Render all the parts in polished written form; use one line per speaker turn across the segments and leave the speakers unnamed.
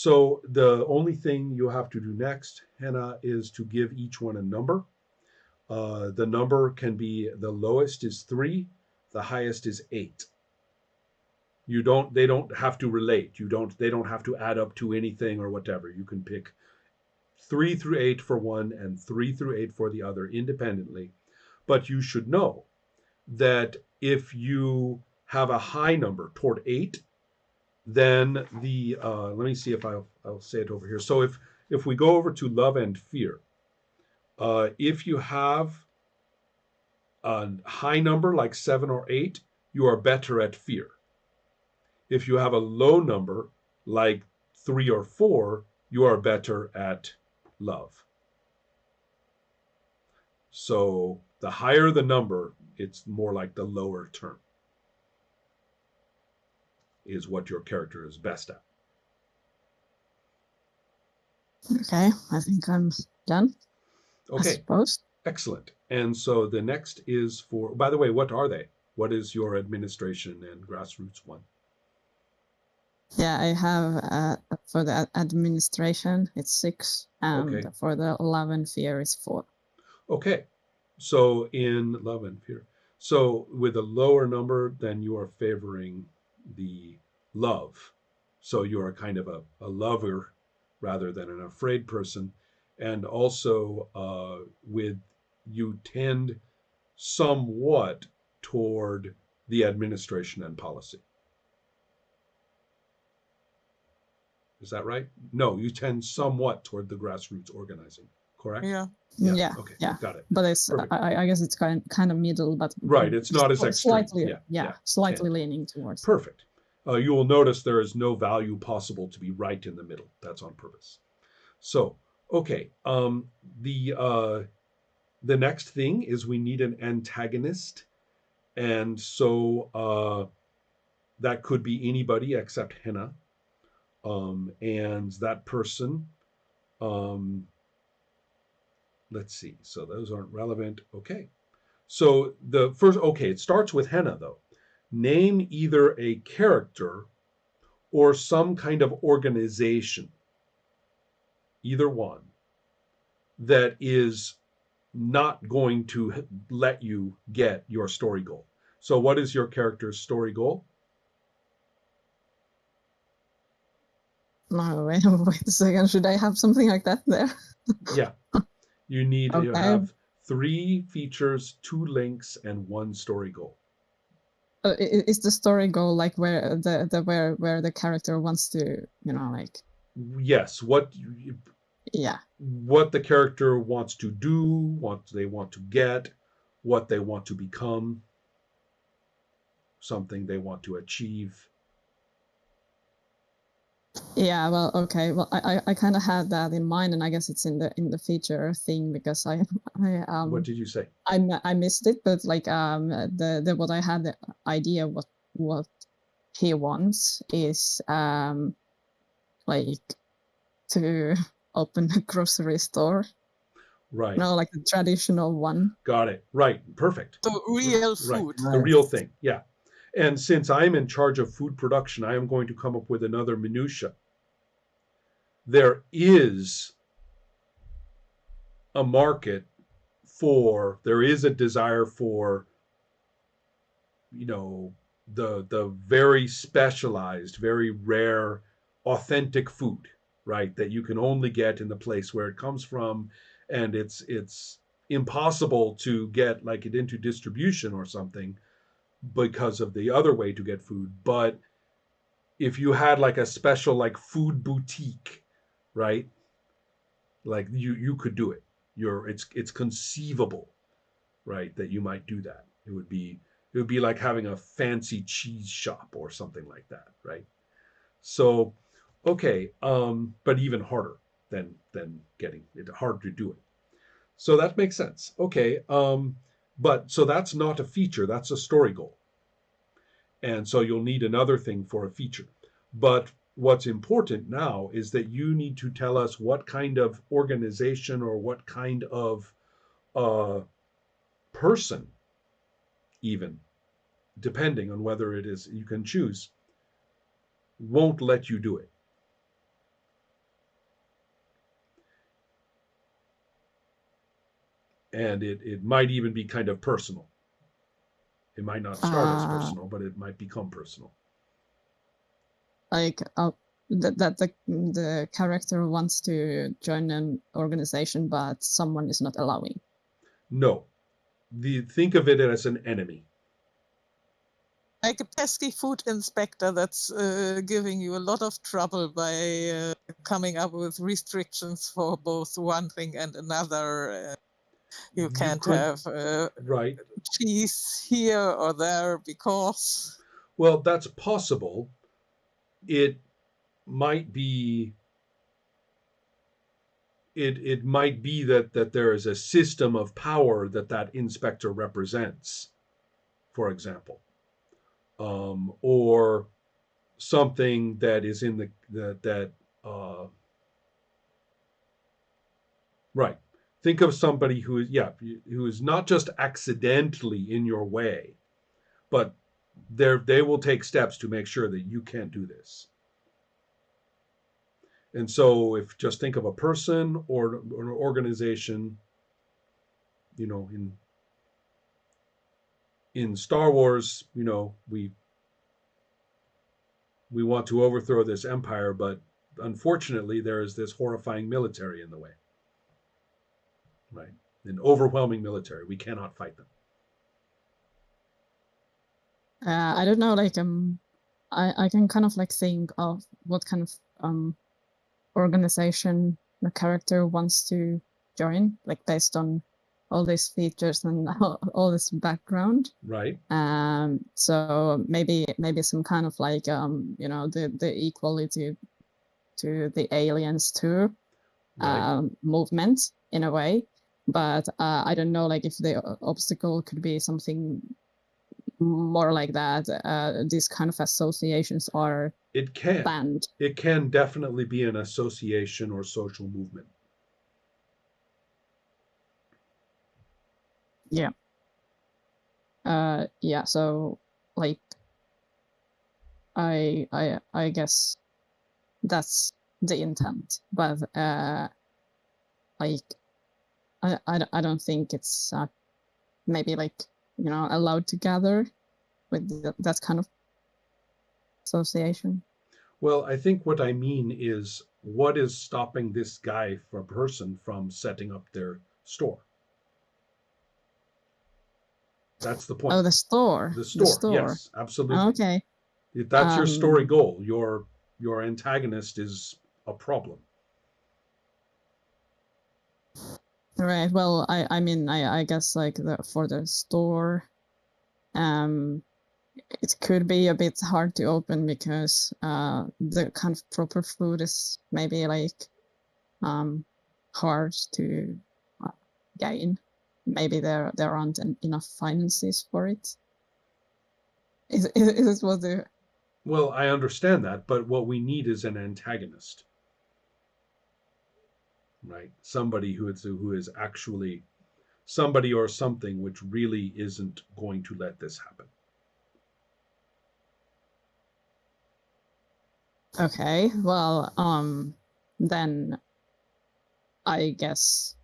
So the only thing you have to do next, Hannah, is to give each one a number. The number can be, the lowest is 3, the highest is 8. You don't They don't have to relate. They don't have to add up to anything or whatever. You can pick 3 through 8 for one and 3 through 8 for the other independently. But you should know that if you have a high number toward 8, then let me see if I'll say it over here. So if we go over to love and fear, if you have a high number like 7 or 8, you are better at fear. If you have a low number like 3 or 4, you are better at love. So the higher the number, it's more like the lower term is what your character is best at.
Okay, I think I'm done.
Okay.
I suppose.
Excellent. And so the next is for, by the way, what are they? What is your administration and grassroots one?
Yeah, I have for the administration, it's 6, and
Okay.
for the love and fear, it's 4.
Okay. So in love and fear. So with a lower number, then you are favoring the love. So you are kind of a lover rather than an afraid person. And also with you tend somewhat toward the administration and policy. Is that right? No, you tend somewhat toward the grassroots organizing, correct?
Yeah.
Yeah.
Okay.
Yeah.
Got it.
But it's I guess it's kind of middle, but
right. It's not as extreme.
Slightly, slightly leaning towards.
Perfect. You will notice there is no value possible to be right in the middle. That's on purpose. So, okay. The next thing is we need an antagonist, and so that could be anybody except Henna. And that person, let's see. So those aren't relevant. Okay. So the first, okay, it starts with Henna though. Name either a character or some kind of organization, either one, that is not going to let you get your story goal. So what is your character's story goal?
No, wait a second. Should I have something like that there?
Yeah. You need to have 3 features, 2 links, and 1 story goal.
Is the story goal like where the character wants to, like?
Yes. What the character wants to do, what they want to get, what they want to become, something they want to achieve.
Yeah, well, okay. Well, I kind of had that in mind, and I guess it's in the feature thing because I
What did you say?
I missed it, but like the what I had the idea what he wants is like to open a grocery store.
Right.
No, like the traditional one.
Got it. Right. Perfect.
The real food.
Right. The real thing. Yeah. And since I'm in charge of food production, I am going to come up with another minutia. There is a market there is a desire for, the very specialized, very rare, authentic food, right? That you can only get in the place where it comes from, and it's impossible to get like it into distribution or something because of the other way to get food. But if you had like a special like food boutique, right? Like you could do it. It's conceivable, right, that you might do that. It would be like having a fancy cheese shop or something like that, right? So, okay, but even harder than getting it, hard to do it. So that makes sense. Okay, but so that's not a feature, that's a story goal. And so you'll need another thing for a feature. But what's important now is that you need to tell us what kind of organization or what kind of person, even, depending on whether it is, you can choose, won't let you do it. and it might even be kind of personal. It might not start as
Uh,
personal, but it might become personal.
like that the character wants to join an organization, but someone is not allowing.
No, think of it as an enemy.
Like a pesky food inspector that's giving you a lot of trouble by coming up with restrictions for both one thing and another. You can't
could,
have
right.
cheese here or there because.
Well, that's possible. It might be it might be that there is a system of power that inspector represents, for example, or something that is in that right. Think of somebody who is not just accidentally in your way, but they will take steps to make sure that you can't do this. And so, if just think of a person or an organization, in Star Wars, we want to overthrow this empire, but unfortunately, there is this horrifying military in the way, right? An overwhelming military. We cannot fight them.
I don't know, like I can kind of like think of what kind of organization the character wants to join, like based on all these features and all this background.
Right.
So maybe some kind of like the equality to the aliens too,
Right.
movement in a way. But I don't know, like if the obstacle could be something more like that. These kind of associations are
It can.
banned.
It can definitely be an association or social movement.
Yeah. Yeah. So like, I guess that's the intent, but like I don't think it's maybe like allowed to gather with that kind of association.
Well, I think what I mean is what is stopping this guy or person from setting up their store? That's the point.
Oh, the store.
The store. Yes, absolutely.
Okay.
If that's your story goal, your antagonist is a problem.
Right. Well, I mean, I guess like for the store, it could be a bit hard to open because the kind of proper food is maybe like hard to gain. Maybe there aren't enough finances for it. Is this what the?
Well, I understand that, but what we need is an antagonist, right? Somebody who is actually somebody or something which really isn't going to let this happen.
Okay, well, then I guess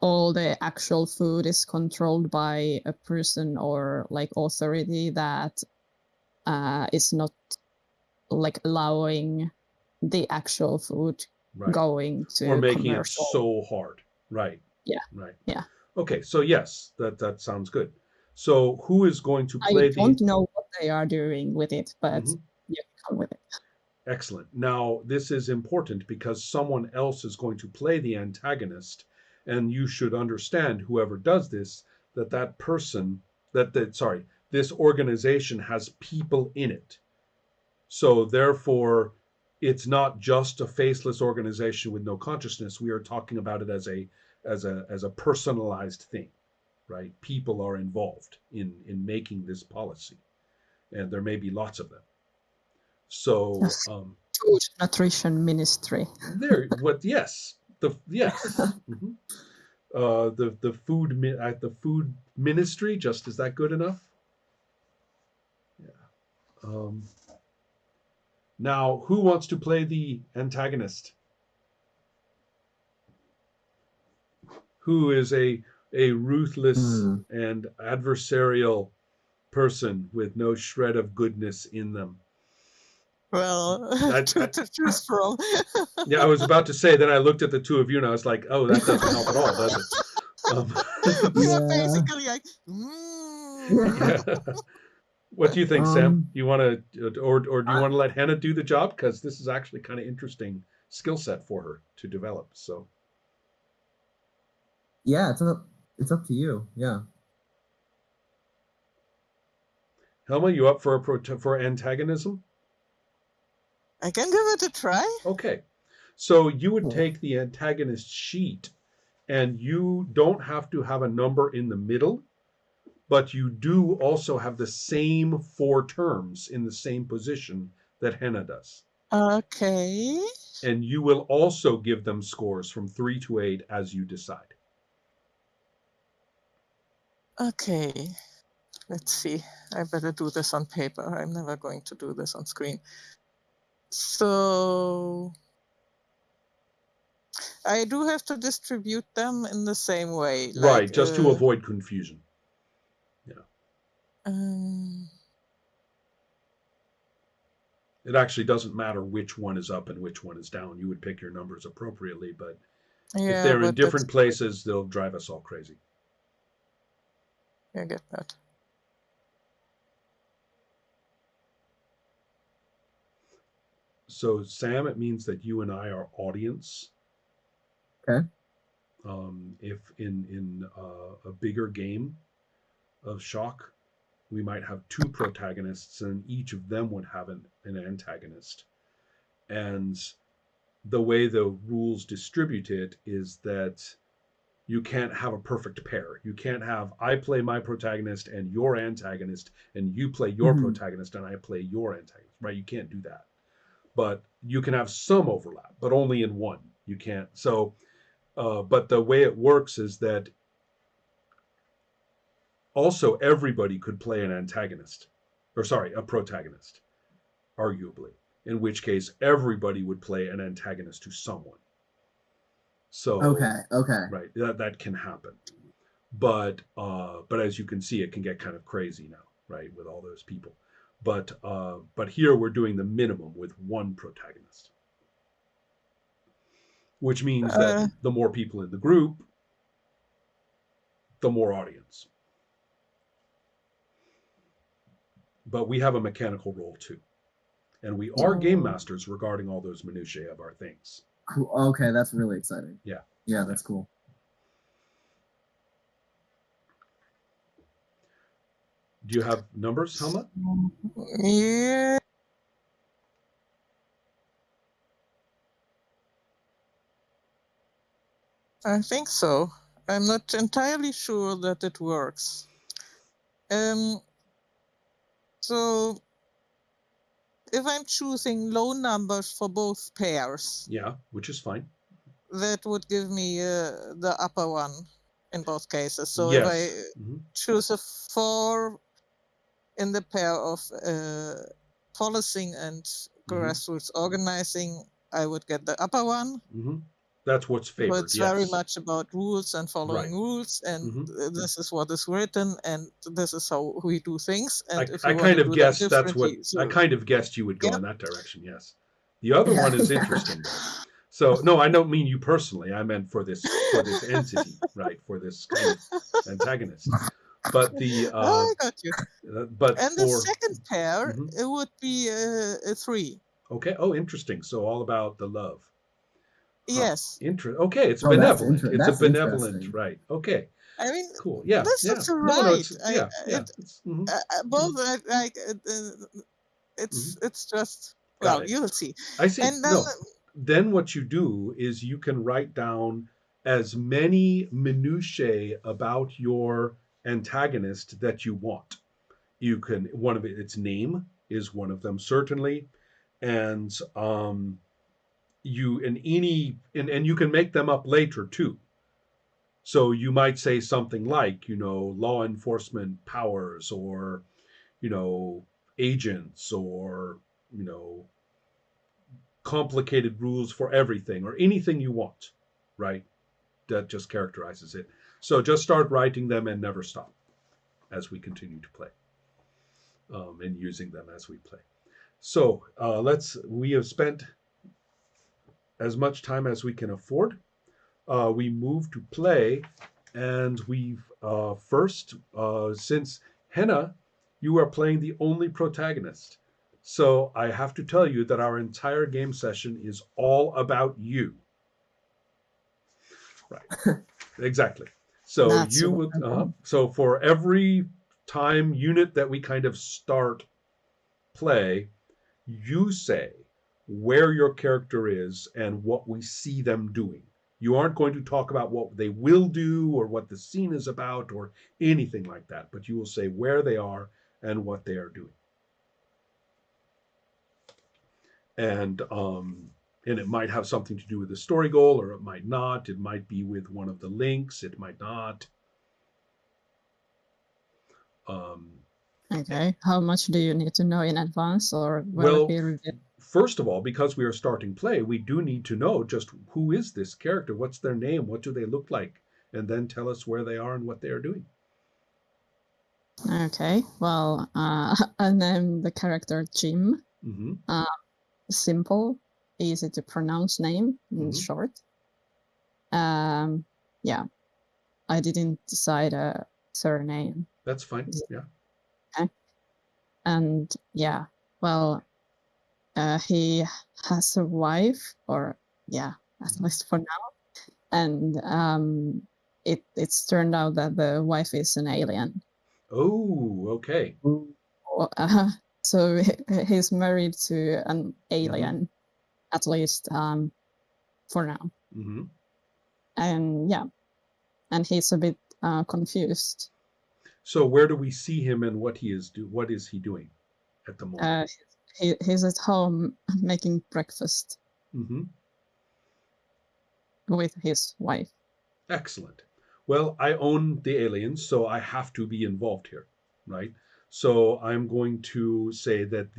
all the actual food is controlled by a person or like authority that is not like allowing the actual food
Right.
going to
or making
commercial.
It so hard. Right.
Yeah.
Right.
Yeah.
Okay, so yes, that sounds good. So who is going to play
I don't know what they are doing with it, but you can come with it.
Excellent. Now, this is important because someone else is going to play the antagonist, and you should understand, whoever does this, that person, this organization has people in it. So therefore, it's not just a faceless organization with no consciousness. We are talking about it as a personalized thing, right? People are involved in making this policy, and there may be lots of them. So
Yes. Food nutrition ministry.
yes, the food ministry. Just is that good enough? Yeah. Now, who wants to play the antagonist? Who is a ruthless
Hmm.
and adversarial person with no shred of goodness in them.
Well,
That,
to choose from.
yeah, I was about to say. Then I looked at the two of you and I was like, "Oh, that doesn't help at all, does it?"
We are
Yeah.
basically like,
What do you think, Sam?
Um,
You want to, or do you
I,
want to let Hannah do the job? Because this is actually kind of interesting skill set for her to develop. So,
yeah, it's up to you. Yeah.
Helma, you up for for antagonism?
I can give it a try.
Okay. So you would
Cool.
take the antagonist sheet, and you don't have to have a number in the middle, but you do also have the same four terms in the same position that Henna does.
Okay.
And you will also give them scores from 3 to 8 as you decide.
Okay. Let's see. I better do this on paper. I'm never going to do this on screen. So I do have to distribute them in the same way.
Right,
Like,
just to avoid confusion.
um,
It actually doesn't matter which one is up and which one is down. You would pick your numbers appropriately, but if
yeah,
they're in
but that's,
different places, they'll drive us all crazy.
I get that.
So, Sam, it means that you and I are audience.
Okay.
If in a bigger game of Shock, we might have two protagonists, and each of them would have an antagonist. And the way the rules distribute it is that you can't have a perfect pair. You can't have I play my protagonist and your antagonist, and you play your
Mhm.
protagonist and I play your antagonist, right? You can't do that. But you can have some overlap, but only in one. You can't. So, but the way it works is that also everybody could play an antagonist, or sorry, a protagonist, arguably. In which case, everybody would play an antagonist to someone. So,
Okay.
right, that can happen. But as you can see, it can get kind of crazy now, right, with all those people. But here we're doing the minimum with one protagonist, which means that the more people in the group, the more audience. But we have a mechanical role too, and we are game masters regarding all those minutiae of our things.
Cool. Okay, that's really exciting.
Yeah.
Yeah, that's cool.
Do you have numbers, Helma?
Yeah. I think so. I'm not entirely sure that it works. So if I'm choosing low numbers for both pairs,
Yeah, which is fine.
that would give me the upper one in both cases. So
yes.
if I choose a 4 in the pair of policing and grassroots organizing, I would get the upper one.
That's what's
So
favored.
it's
yes.
very much about rules and following
Right.
rules, and this is what is written, and this is how we do things. And if you
I
want
kind
to
of
do them
guessed that's what
differently,
I kind of guessed you would go
Yep.
in that direction. Yes. The other one is interesting though. So no, I don't mean you personally. I meant for this entity, right? For this kind of antagonist. But the
I got you.
but
And the second pair, it would be a 3.
Okay. Oh, interesting. So all about the love.
Yes.
Okay, it's
Oh, that's
benevolent. It's a
that's
benevolent,
interesting.
right? Okay.
I mean,
Cool. Yeah.
this
Yeah.
is
No,
right.
it's yeah. It's,
Both like it's just
Got
well,
it.
you'll see.
I see.
And then
No. Then what you do is you can write down as many minutiae about your antagonist that you want. You can one of its name is one of them certainly, and you in any and you can make them up later too. So you might say something like, law enforcement powers, or agents, or complicated rules for everything, or anything you want, right? That just characterizes it. So just start writing them and never stop as we continue to play, and using them as we play. So we have spent as much time as we can afford. We move to play, and we've first, since Henna, you are playing the only protagonist. So I have to tell you that our entire game session is all about you. Right. Exactly. So
That's
you would
wonderful.
so for every time unit that we kind of start play, you say where your character is and what we see them doing. You aren't going to talk about what they will do or what the scene is about or anything like that, but you will say where they are and what they are doing. And it might have something to do with the story goal, or it might not. It might be with one of the links. It might not.
Okay. How much do you need to know in advance, or will it
Well,
be revealed?
first of all, because we are starting play, we do need to know just who is this character, what's their name, what do they look like, and then tell us where they are and what they are doing.
Okay. Well, I named the character Jim.
Mm-hmm.
Simple, easy to pronounce name in
Mhm.
short. Yeah, I didn't decide a surname.
That's fine. Yeah.
And yeah, well, he has a wife, or yeah, at least for now. And it's turned out that the wife is an alien.
Oh, okay.
So he's married to an alien, at least for now.
Mm-hmm.
And yeah, and he's a bit confused.
So where do we see him and what is he doing at the moment?
He's at home making breakfast
Mm-hmm.
with his wife.
Excellent. Well, I own the aliens, so I have to be involved here, right? So I'm going to say that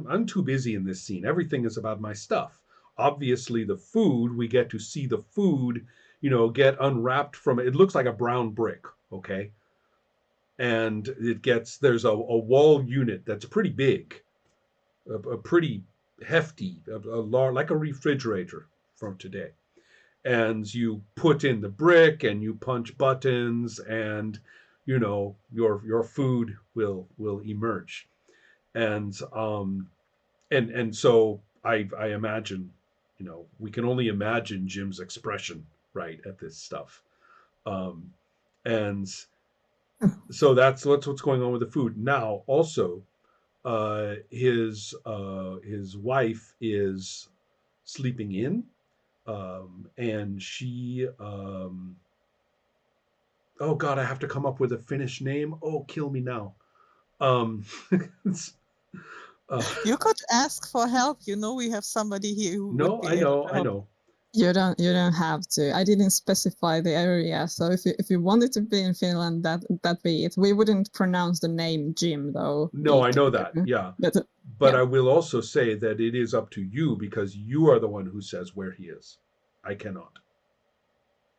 I'm too busy in this scene. Everything is about my stuff. Obviously, the food, we get to see the food, get unwrapped from it. It looks like a brown brick, okay? And there's a wall unit that's pretty big, a pretty hefty, like a refrigerator from today. And you put in the brick and you punch buttons, and your food will emerge. And so I imagine, we can only imagine Jim's expression right at this stuff. And so that's what's going on with the food now. Also, his wife is sleeping in, and she oh god, I have to come up with a Finnish name. Oh, kill me now. um
You could ask for help. We have somebody here who would
no,
be
I
able
know,
to
I
help.
know.
You don't have to. I didn't specify the area, so if you wanted to be in Finland, that be it. We wouldn't pronounce the name Jim though.
No, I know that, yeah. But
yeah.
I will also say that it is up to you, because you are the one who says where he is. I cannot.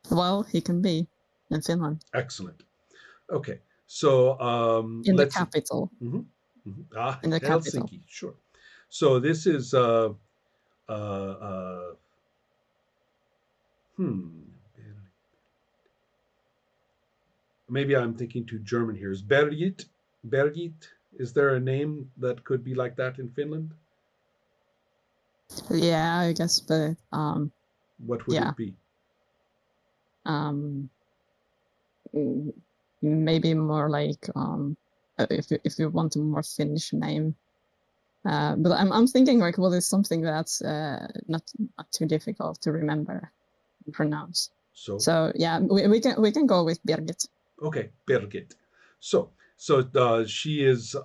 Well, he can be in Finland.
Excellent. Okay, so
In the
let's see.
capital.
Mm-hmm. Mm-hmm.
In the capital.
Helsinki, sure. So this is maybe I'm thinking too German here. Is Bergit? Bergit? Is there a name that could be like that in Finland?
Yeah, I guess, but
What would it be?
Maybe more like if you want a more Finnish name. But I'm thinking like, well, it's something that's not too difficult to remember and pronounce. So yeah, we can go with Birgit.
Okay, Birgit. So she is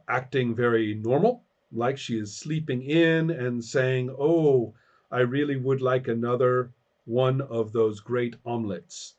acting very normal, like she is sleeping in and saying, "Oh, I really would like another one of those great omelets."